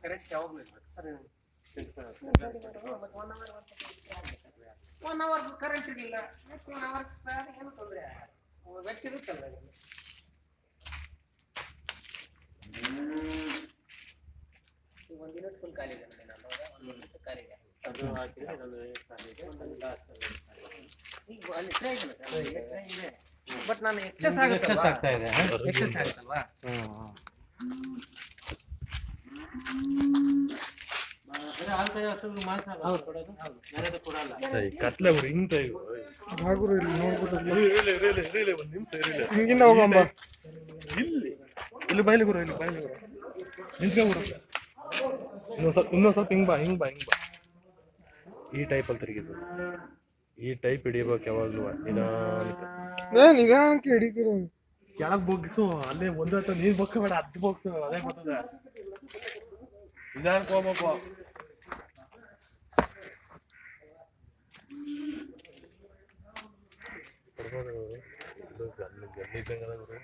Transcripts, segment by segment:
Correct ಯಾವಾಗಲೂ ಇರ್ಬೇಕು sir. 1 hour current ಇರಲಿಲ್ಲ, 1 ಅವರ್ ಏನು ತೊಂದರೆ ವ್ಯಕ್ತಿ ಇರುತ್ತಲ್ಲ. ಈಗ 1 ಯೂನಿಟ್ ಫುಲ್ ಖಾಲಿ ಇದೆ ನೋಡಿ, ನಾನು 1 ಯೂನಿಟ್ ಖಾಲಿ ಇದೆ. ಅದು ಹಾಕಿದ್ರೆ ಇದೊಂದು ಖಾಲಿ ಇದೆ, ಒಂದು ಲಾಸ್ಟ್ ಈಗ ಅಲ್ಲಿ ಟ್ರೈ ಇಲ್ಲ ಸರ್, ಟ್ರೈ ಇದೆ ಬಟ್ ನಾನು ಎಕ್ಸೆಸ್ ಆಗ್ತಾ ಇದೆ, ಎಕ್ಸೆಸ್ ಆಗುತ್ತಲ್ವಾ. ಕತ್ಲೆ ಹಿಂಗಿಂದ ಹೋಗಂಬ ಇಲ್ಲಿ ಇಲ್ಲಿ ಬಯಲು ಗುರು, ಇಲ್ಲಿ ಬಯಲು ಗುರು ನಿಂತ್ಕೊ ಗುರು. ಇನ್ನೊಂದು ಸ್ವಲ್ಪ ಹಿಂಗ್ ಬಾ. ಈ ಟೈಪ್ ಅಲ್ಲಿ ತಿರುಗಿದ್ರು, ಈ ಟೈಪ್ ಹಿಡಿಬೇಕು ಯಾವಾಗ್ಲೂ. ನಿಧಾನಕ್ಕೆ ಹಿಡಿತೀರ. ಕೆಳಗ್ ಬೊಗ್ಸು, ಅಲ್ಲೇ ಒಂದತ್ತ ನೀರ್ ಬೊಕ್ಕ ಬೇಡ, ಅದ್ ಬೊಗ್ಸು, ಅದೇ ಬರ್ತದೆ. ನಿಧಾನಕ್ಕೆ ಹೋಗ್ಬೇಕು. ಗಲ್ಲಿದ್ದಂಗದ ಗುರು.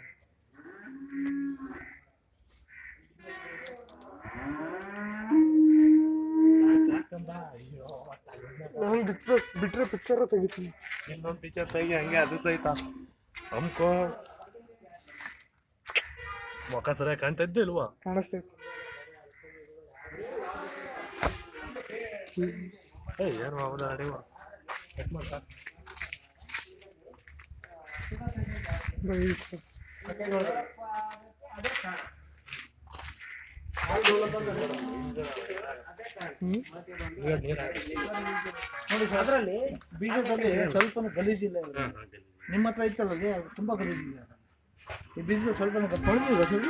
ಬಿಟ್ರೆ ಪಿಕ್ಚರ್ ತೆಗಿತೀನಿ, ಇನ್ನೊಂದು ಪಿಕ್ಚರ್ ತೆಗಿ ಹಂಗೆ ಅದು ಸಹಿತ. ಅಮ್ಕೋ ಮುಖ ಸರಿಯಾಗಿ ಕಾಣ್ತಾ ಇದ್ದೆ ಇಲ್ವಾ? ಕಾಣಿಸ್ತೈತಿ. ಏನು ಹೌದ ಅಡಿವ ಕಟ್ ಮಾಡ್ತಾ ಅದರಲ್ಲಿ ಬೀಜದಲ್ಲಿ ಸ್ವಲ್ಪ ಗಲೀಜಿಲ್ಲ. ನಿಮ್ಮ ಹತ್ರ ಇತ್ತಲ್ಲ ತುಂಬಾ ಗಲೀಜಿಲ್ಲ. ಈ ಬೀಜ ಸ್ವಲ್ಪ ತೊಳೆದಿಲ್ಲ ಸರ್.